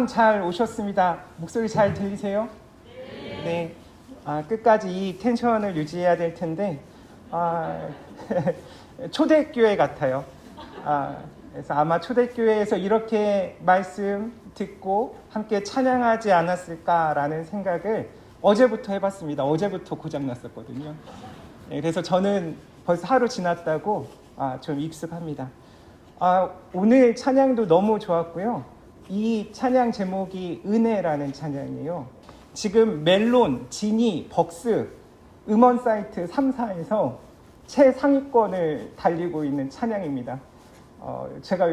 참 잘 오셨습니다. 목소리 잘 들리세요? 네. 끝까지 이 텐션을 유지해야 될 텐데, 초대교회 같아요. 그래서 아마 초대교회에서 이렇게 말씀 듣고 함께 찬양하지 않았을까라는 생각을 어제부터 해봤습니다. 어제부터 고장났었거든요. 네, 그래서 저는 벌써 하루 지났다고 좀 익숙합니다. 오늘 찬양도 너무 좋았고요. 이 찬양 제목이 은혜라는 찬양이에요. 지금 멜론, 지니, 벅스 음원 사이트 3사에서 최상위권을 달리고 있는 찬양입니다. 제가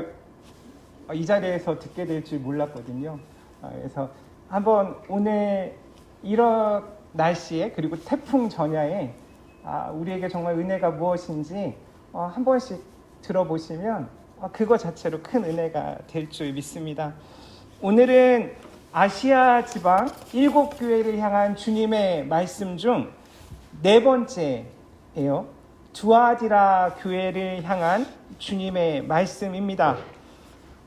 이 자리에서 듣게 될 줄 몰랐거든요. 그래서 한번 오늘 이런 날씨에 그리고 태풍 전야에 우리에게 정말 은혜가 무엇인지 한 번씩 들어보시면 그거 자체로 큰 은혜가 될 줄 믿습니다. 오늘은 아시아 지방 7교회를 향한 주님의 말씀 중 4번째예요. 두아디라 교회를 향한 주님의 말씀입니다.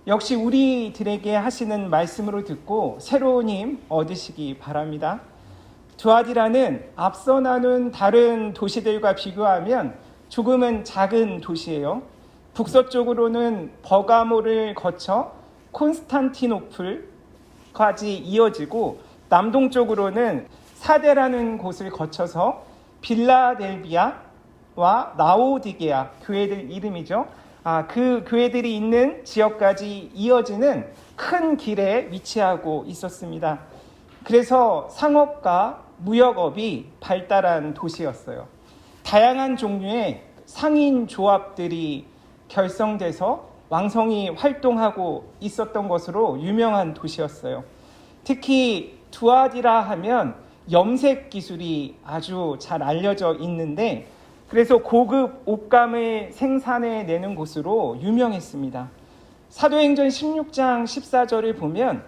역시 우리들에게 하시는 말씀으로 듣고 새로운 힘 얻으시기 바랍니다. 두아디라는 앞서 나눈 다른 도시들과 비교하면 조금은 작은 도시예요. 북서쪽으로는 버가모를 거쳐 콘스탄티노플까지 이어지고 남동쪽으로는 사데라는 곳을 거쳐서 빌라델비아와 라오디게아 교회들 이름이죠. 그 교회들이 있는 지역까지 이어지는 큰 길에 위치하고 있었습니다. 그래서 상업과 무역업이 발달한 도시였어요. 다양한 종류의 상인 조합들이 결성돼서 왕성히 활동하고 있었던 것으로 유명한 도시였어요. 특히 두아디라 하면 염색 기술이 아주 잘 알려져 있는데 그래서 고급 옷감을 생산해내는 곳으로 유명했습니다. 사도행전 16장 14절을 보면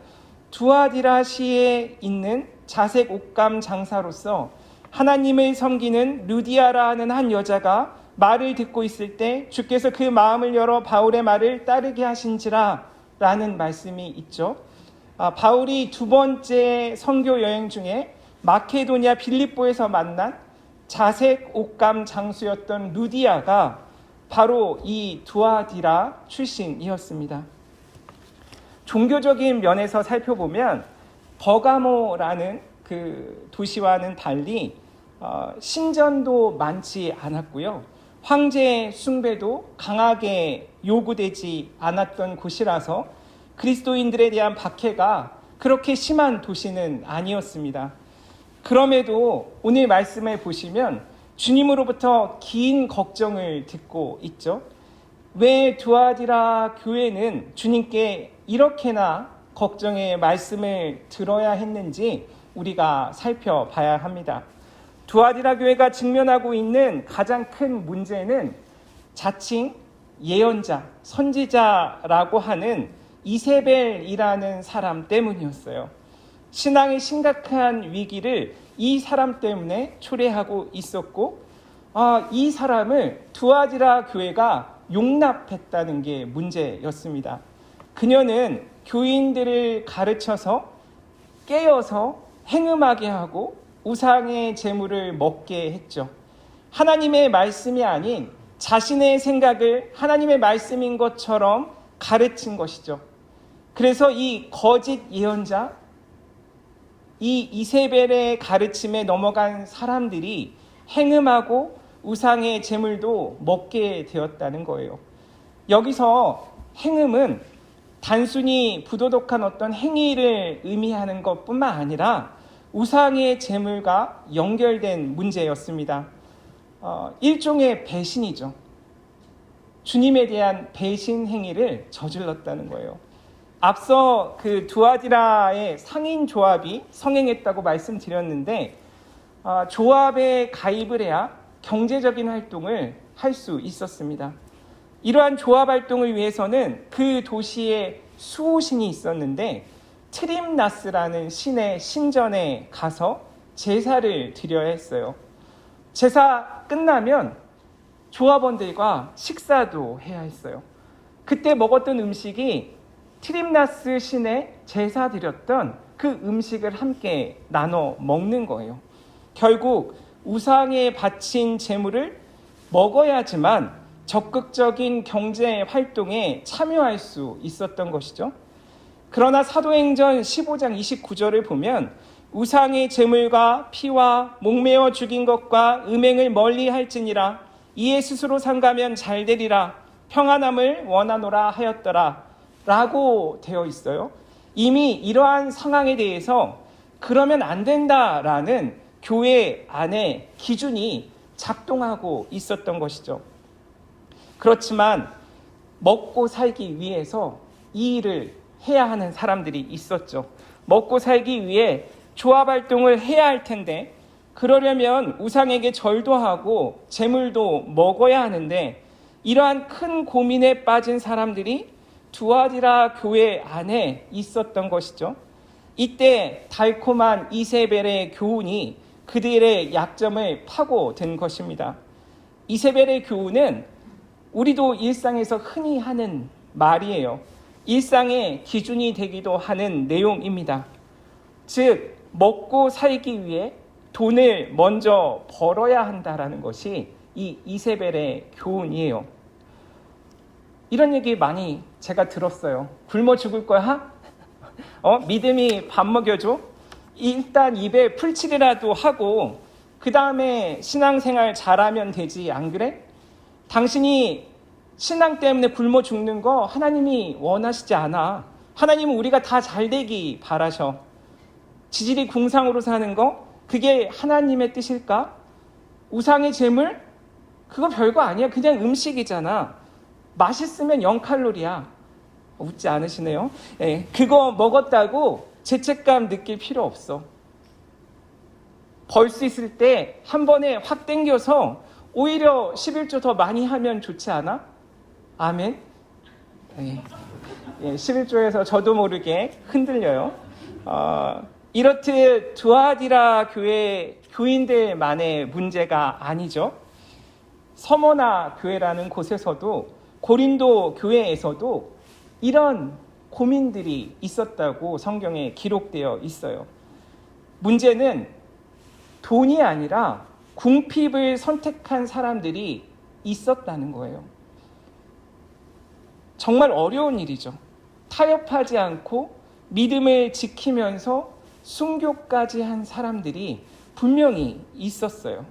두아디라시에 있는 자색 옷감 장사로서 하나님을 섬기는 루디아라 하는 한 여자가 말을 듣고 있을 때 주께서 그 마음을 열어 바울의 말을 따르게 하신지라 라는 말씀이 있죠. 바울이 두 번째 선교 여행 중에 마케도니아 빌립보에서 만난 자색 옷감 장수였던 루디아가 바로 이 두아디라 출신이었습니다. 종교적인 면에서 살펴보면 버가모라는 그 도시와는 달리 신전도 많지 않았고요. 황제 숭배도 강하게 요구되지 않았던 곳이라서 그리스도인들에 대한 박해가 그렇게 심한 도시는 아니었습니다. 그럼에도 오늘 말씀을 보시면 주님으로부터 긴 걱정을 듣고 있죠. 왜 두아디라 교회는 주님께 이렇게나 걱정의 말씀을 들어야 했는지 우리가 살펴봐야 합니다. 두아디라 교회가 직면하고 있는 가장 큰 문제는 자칭 예언자, 선지자라고 하는 이세벨이라는 사람 때문이었어요. 신앙의 심각한 위기를 이 사람 때문에 초래하고 있었고 이 사람을 두아디라 교회가 용납했다는 게 문제였습니다. 그녀는 교인들을 가르쳐서 깨어서 행음하게 하고 우상의 재물을 먹게 했죠. 하나님의 말씀이 아닌 자신의 생각을 하나님의 말씀인 것처럼 가르친 것이죠. 그래서 이 거짓 예언자, 이 이세벨의 가르침에 넘어간 사람들이 행음하고 우상의 재물도 먹게 되었다는 거예요. 여기서 행음은 단순히 부도덕한 어떤 행위를 의미하는 것뿐만 아니라 우상의 재물과 연결된 문제였습니다. 일종의 배신이죠. 주님에 대한 배신 행위를 저질렀다는 거예요. 앞서 그 두아디라의 상인 조합이 성행했다고 말씀드렸는데 조합에 가입을 해야 경제적인 활동을 할 수 있었습니다. 이러한 조합 활동을 위해서는 그 도시에 수호신이 있었는데 트림나스라는 신의 신전에 가서 제사를 드려야 했어요. 제사 끝나면 조합원들과 식사도 해야 했어요. 그때 먹었던 음식이 트림나스 신의 제사 드렸던 그 음식을 함께 나눠 먹는 거예요. 결국 우상에 바친 제물을 먹어야지만 적극적인 경제 활동에 참여할 수 있었던 것이죠. 그러나 사도행전 15장 29절을 보면 우상의 제물과 피와 목매어 죽인 것과 음행을 멀리할지니라 이에 스스로 상가면 잘되리라 평안함을 원하노라 하였더라 라고 되어 있어요. 이미 이러한 상황에 대해서 그러면 안 된다라는 교회 안에 기준이 작동하고 있었던 것이죠. 그렇지만 먹고 살기 위해서 이 일을 해야 하는 사람들이 있었죠. 먹고 살기 위해 조합 활동을 해야 할 텐데 그러려면 우상에게 절도 하고 제물도 먹어야 하는데 이러한 큰 고민에 빠진 사람들이 두아디라 교회 안에 있었던 것이죠. 이때 달콤한 이세벨의 교훈이 그들의 약점을 파고든 것입니다. 이세벨의 교훈은 우리도 일상에서 흔히 하는 말이에요. 일상의 기준이 되기도 하는 내용입니다. 즉 먹고 살기 위해 돈을 먼저 벌어야 한다라는 것이 이 이세벨의 교훈이에요. 이런 얘기 많이 제가 들었어요. 굶어 죽을 거야? 믿음이 밥 먹여줘? 일단 입에 풀칠이라도 하고 그 다음에 신앙생활 잘하면 되지, 안 그래? 당신이 신앙 때문에 굶어 죽는 거 하나님이 원하시지 않아. 하나님은 우리가 다 잘되기 바라셔. 지질이 궁상으로 사는 거 그게 하나님의 뜻일까? 우상의 제물? 그거 별거 아니야. 그냥 음식이잖아. 맛있으면 0칼로리야. 웃지 않으시네요. 네, 그거 먹었다고 죄책감 느낄 필요 없어. 벌 수 있을 때 한 번에 확 땡겨서 오히려 11조 더 많이 하면 좋지 않아? 아멘. 네. 11조에서 저도 모르게 흔들려요. 이렇듯 두아디라 교회 교인들만의 문제가 아니죠. 서머나 교회라는 곳에서도 고린도 교회에서도 이런 고민들이 있었다고 성경에 기록되어 있어요. 문제는 돈이 아니라 궁핍을 선택한 사람들이 있었다는 거예요. 정말 어려운 일이죠. 타협하지 않고 믿음을 지키면서 순교까지 한 사람들이 분명히 있었어요.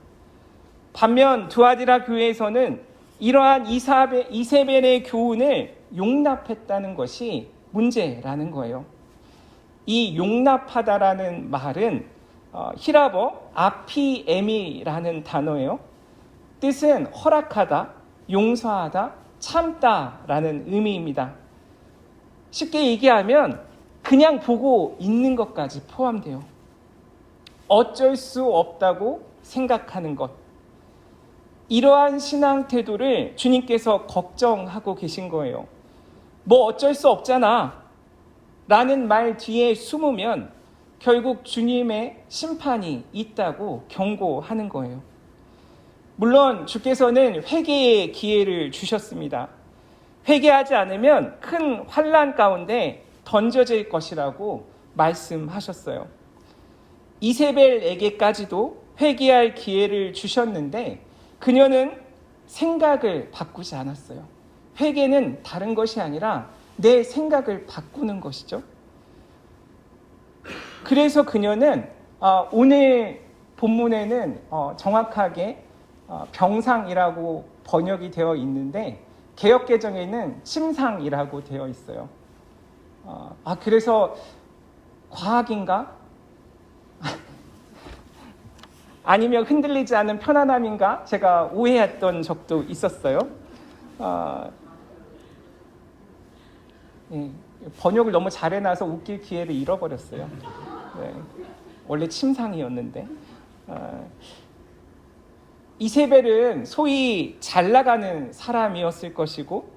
반면 두아디라 교회에서는 이러한 이세벨의 교훈을 용납했다는 것이 문제라는 거예요. 이 용납하다라는 말은 히라버 아피에미라는 단어예요. 뜻은 허락하다, 용서하다, 참다라는 의미입니다. 쉽게 얘기하면 그냥 보고 있는 것까지 포함돼요. 어쩔 수 없다고 생각하는 것. 이러한 신앙 태도를 주님께서 걱정하고 계신 거예요. 뭐 어쩔 수 없잖아 라는 말 뒤에 숨으면 결국 주님의 심판이 있다고 경고하는 거예요. 물론 주께서는 회개의 기회를 주셨습니다. 회개하지 않으면 큰 환난 가운데 던져질 것이라고 말씀하셨어요. 이세벨에게까지도 회개할 기회를 주셨는데 그녀는 생각을 바꾸지 않았어요. 회개는 다른 것이 아니라 내 생각을 바꾸는 것이죠. 그래서 그녀는 오늘 본문에는 정확하게 병상이라고 번역이 되어 있는데 개역개정에는 침상이라고 되어 있어요. 그래서 과학인가? 아니면 흔들리지 않은 편안함인가? 제가 오해했던 적도 있었어요. 번역을 너무 잘해놔서 웃길 기회를 잃어버렸어요. 네, 원래 침상이었는데. 이세벨은 소위 잘 나가는 사람이었을 것이고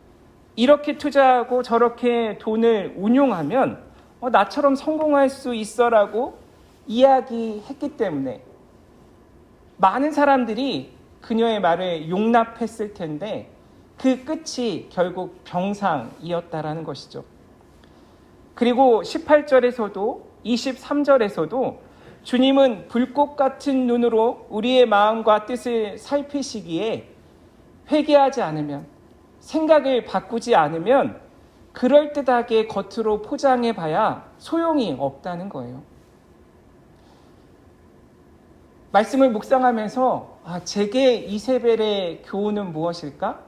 이렇게 투자하고 저렇게 돈을 운용하면 나처럼 성공할 수 있어라고 이야기했기 때문에 많은 사람들이 그녀의 말을 용납했을 텐데 그 끝이 결국 병상이었다라는 것이죠. 그리고 18절에서도 23절에서도 주님은 불꽃 같은 눈으로 우리의 마음과 뜻을 살피시기에 회개하지 않으면, 생각을 바꾸지 않으면 그럴듯하게 겉으로 포장해 봐야 소용이 없다는 거예요. 말씀을 묵상하면서 제게 이세벨의 교훈은 무엇일까?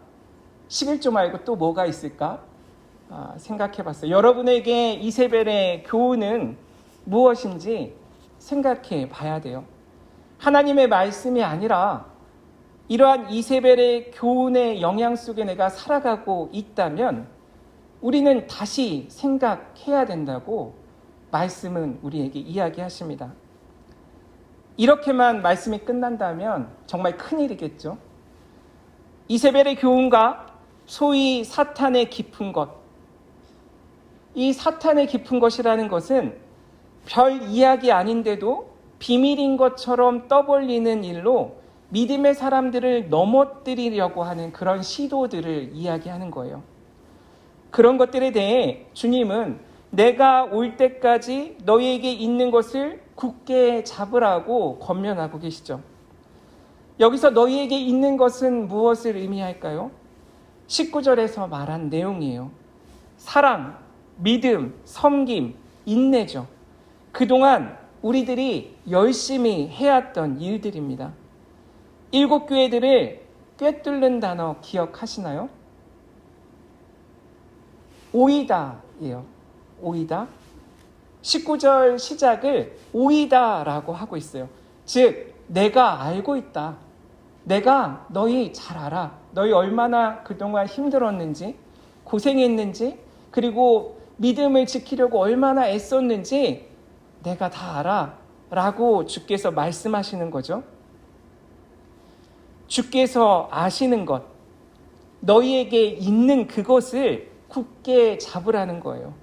11조 말고 또 뭐가 있을까? 생각해 봤어요. 여러분에게 이세벨의 교훈은 무엇인지 생각해 봐야 돼요. 하나님의 말씀이 아니라 이러한 이세벨의 교훈의 영향 속에 내가 살아가고 있다면 우리는 다시 생각해야 된다고 말씀은 우리에게 이야기하십니다. 이렇게만 말씀이 끝난다면 정말 큰일이겠죠. 이세벨의 교훈과 소위 사탄의 깊은 것, 이 사탄의 깊은 것이라는 것은 별 이야기 아닌데도 비밀인 것처럼 떠벌리는 일로 믿음의 사람들을 넘어뜨리려고 하는 그런 시도들을 이야기하는 거예요. 그런 것들에 대해 주님은 내가 올 때까지 너희에게 있는 것을 굳게 잡으라고 권면하고 계시죠. 여기서 너희에게 있는 것은 무엇을 의미할까요? 19절에서 말한 내용이에요. 사랑, 믿음, 섬김, 인내죠. 그동안 우리들이 열심히 해왔던 일들입니다. 7 교회들을 꿰뚫는 단어 기억하시나요? 오이다예요. 오이다. 19절 시작을 오이다라고 하고 있어요. 즉 내가 알고 있다. 내가 너희 잘 알아. 너희 얼마나 그동안 힘들었는지, 고생했는지, 그리고 믿음을 지키려고 얼마나 애썼는지 내가 다 알아 라고 주께서 말씀하시는 거죠. 주께서 아시는 것, 너희에게 있는 그것을 굳게 잡으라는 거예요.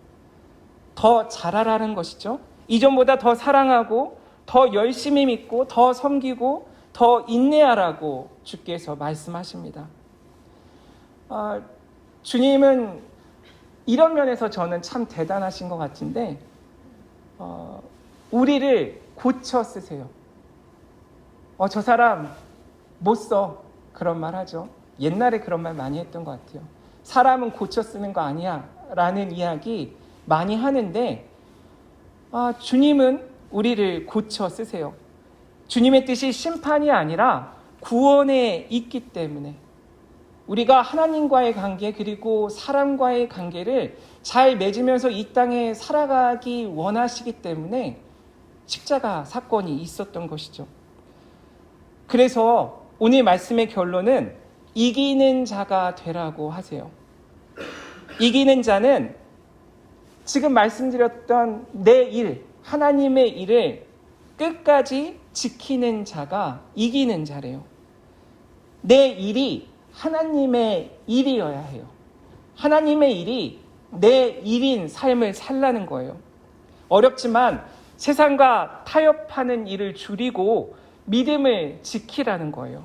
더 잘하라는 것이죠. 이전보다 더 사랑하고 더 열심히 믿고 더 섬기고 더 인내하라고 주께서 말씀하십니다. 주님은 이런 면에서 저는 참 대단하신 것 같은데 우리를 고쳐 쓰세요. 저 사람 못 써. 그런 말 하죠. 옛날에 그런 말 많이 했던 것 같아요. 사람은 고쳐 쓰는 거 아니야 라는 이야기 많이 하는데 주님은 우리를 고쳐 쓰세요. 주님의 뜻이 심판이 아니라 구원에 있기 때문에 우리가 하나님과의 관계 그리고 사람과의 관계를 잘 맺으면서 이 땅에 살아가기 원하시기 때문에 십자가 사건이 있었던 것이죠. 그래서 오늘 말씀의 결론은 이기는 자가 되라고 하세요. 이기는 자는 지금 말씀드렸던 내 일, 하나님의 일을 끝까지 지키는 자가 이기는 자래요. 내 일이 하나님의 일이어야 해요. 하나님의 일이 내 일인 삶을 살라는 거예요. 어렵지만 세상과 타협하는 일을 줄이고 믿음을 지키라는 거예요.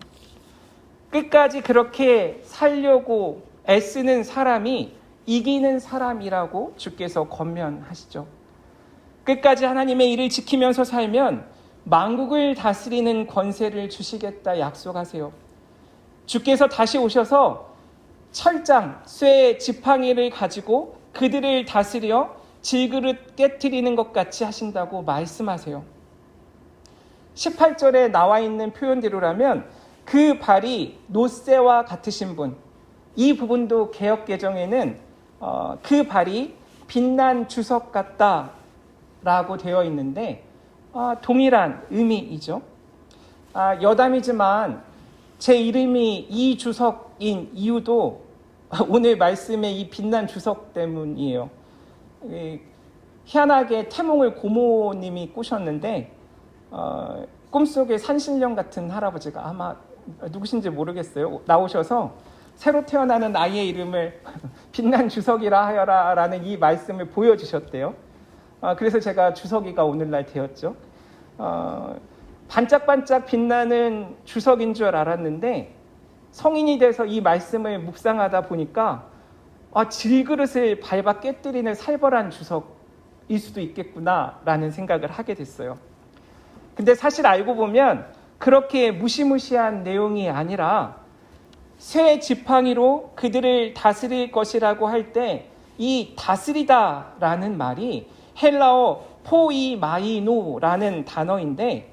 끝까지 그렇게 살려고 애쓰는 사람이 이기는 사람이라고 주께서 권면하시죠. 끝까지 하나님의 일을 지키면서 살면 만국을 다스리는 권세를 주시겠다 약속하세요. 주께서 다시 오셔서 철장, 쇠, 지팡이를 가지고 그들을 다스려 질그릇 깨트리는 것 같이 하신다고 말씀하세요. 18절에 나와 있는 표현대로라면 그 발이 노새와 같으신 분, 이 부분도 개역개정에는 그 발이 빛난 주석 같다라고 되어 있는데 동일한 의미이죠. 여담이지만 제 이름이 이주석인 이유도 오늘 말씀의 이 빛난 주석 때문이에요. 희한하게 태몽을 고모님이 꾸셨는데 꿈속에 산신령 같은 할아버지가 아마 누구신지 모르겠어요. 나오셔서 새로 태어나는 아이의 이름을 빛난 주석이라 하여라 라는 이 말씀을 보여주셨대요. 그래서 제가 주석이가 오늘날 되었죠. 반짝반짝 빛나는 주석인 줄 알았는데 성인이 돼서 이 말씀을 묵상하다 보니까 질그릇을 밟아 깨뜨리는 살벌한 주석 수도 있겠구나라는 생각을 하게 됐어요. 근데 사실 알고 보면 그렇게 무시무시한 내용이 아니라 새 지팡이로 그들을 다스릴 것이라고 할 때 이 다스리다라는 말이 헬라어 포이마이노라는 단어인데,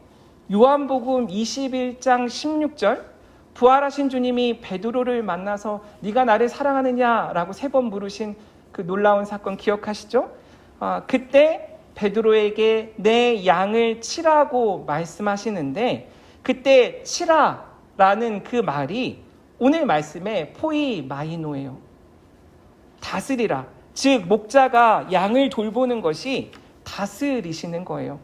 요한복음 21장 16절 부활하신 주님이 베드로를 만나서 네가 나를 사랑하느냐라고 3번 물으신 그 놀라운 사건 기억하시죠? 그때 베드로에게 내 양을 치라고 말씀하시는데, 그때 치라라는 그 말이 오늘 말씀의 포이마이노예요. 다스리라. 즉 목자가 양을 돌보는 것이 다스리시는 거예요.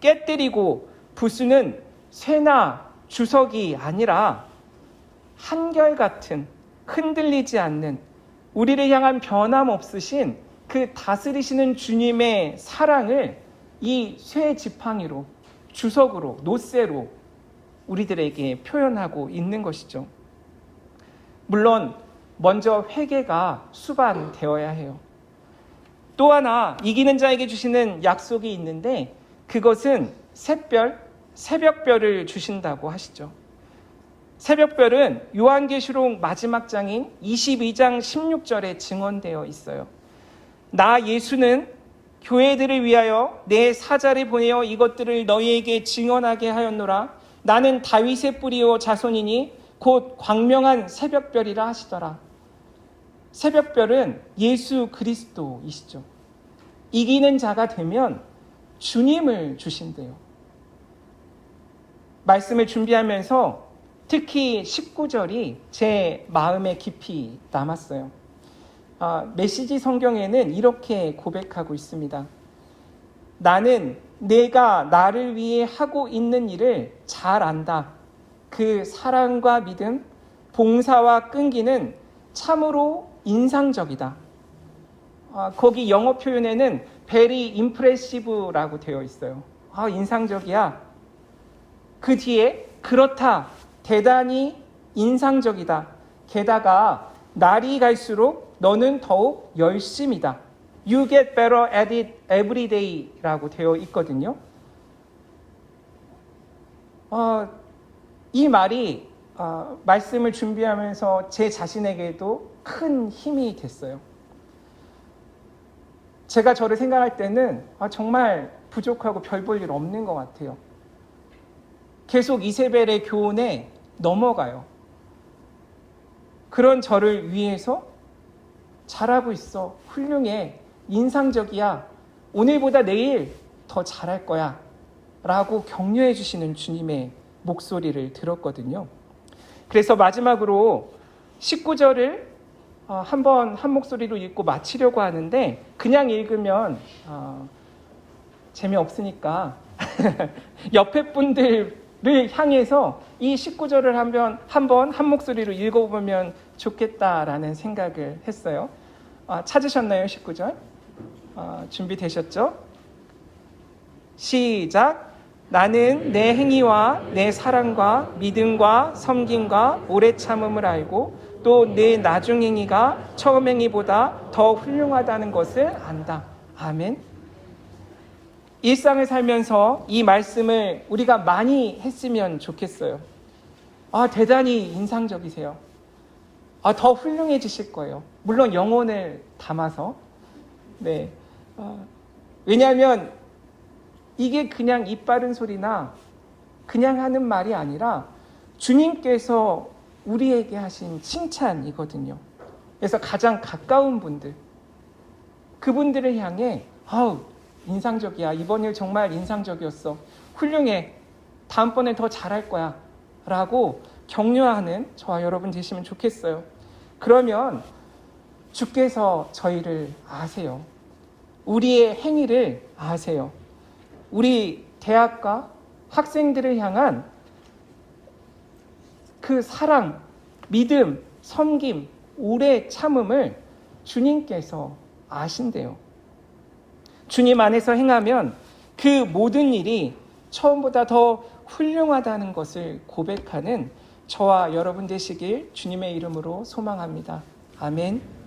깨뜨리고 부수는 쇠나 주석이 아니라 한결같은, 흔들리지 않는, 우리를 향한 변함없으신 그 다스리시는 주님의 사랑을 이 쇠 지팡이로, 주석으로, 노쇠로 우리들에게 표현하고 있는 것이죠. 물론 먼저 회개가 수반되어야 해요. 또 하나 이기는 자에게 주시는 약속이 있는데, 그것은 새벽별을 주신다고 하시죠. 새벽별은 요한계시록 마지막 장인 22장 16절에 증언되어 있어요. 나 예수는 교회들을 위하여 내 사자를 보내어 이것들을 너희에게 증언하게 하였노라. 나는 다윗의 뿌리요 자손이니 곧 광명한 새벽별이라 하시더라. 새벽별은 예수 그리스도이시죠. 이기는 자가 되면 주님을 주신대요. 말씀을 준비하면서 특히 19절이 제 마음에 깊이 남았어요. 메시지 성경에는 이렇게 고백하고 있습니다. 나는 내가 나를 위해 하고 있는 일을 잘 안다. 그 사랑과 믿음, 봉사와 끈기는 참으로 인상적이다. 거기 영어 표현에는 very impressive라고 되어 있어요. 인상적이야. 그 뒤에 그렇다. 대단히 인상적이다. 게다가 날이 갈수록 너는 더욱 열심이다. You get better at it every day라고 되어 있거든요. 이 말이 말씀을 준비하면서 제 자신에게도 큰 힘이 됐어요. 제가 저를 생각할 때는 정말 부족하고 별 볼 일 없는 것 같아요. 계속 이세벨의 교훈에 넘어가요. 그런 저를 위해서 잘하고 있어. 훌륭해. 인상적이야. 오늘보다 내일 더 잘할 거야. 라고 격려해 주시는 주님의 목소리를 들었거든요. 그래서 마지막으로 19절을 한번 한 목소리로 읽고 마치려고 하는데, 그냥 읽으면 재미없으니까 옆에 분들을 향해서 이 19절을 한번 한 목소리로 읽어보면 좋겠다라는 생각을 했어요. 찾으셨나요? 19절? 준비되셨죠? 시작! 나는 내 행위와 내 사랑과 믿음과 섬김과 오래 참음을 알고 또 내 나중 행위가 처음 행위보다 더 훌륭하다는 것을 안다. 아멘. 일상을 살면서 이 말씀을 우리가 많이 했으면 좋겠어요. 대단히 인상적이세요. 더 훌륭해지실 거예요. 물론 영혼을 담아서. 네. 왜냐하면 이게 그냥 입 바른 소리나 그냥 하는 말이 아니라 주님께서 우리에게 하신 칭찬이거든요. 그래서 가장 가까운 분들, 그분들을 향해 인상적이야. 이번 일 정말 인상적이었어. 훌륭해. 다음번에 더 잘할 거야. 라고 격려하는 저와 여러분 되시면 좋겠어요. 그러면 주께서 저희를 아세요. 우리의 행위를 아세요. 우리 대학과 학생들을 향한 그 사랑, 믿음, 섬김, 오래 참음을 주님께서 아신대요. 주님 안에서 행하면 그 모든 일이 처음보다 더 훌륭하다는 것을 고백하는 저와 여러분 되시길 주님의 이름으로 소망합니다. 아멘.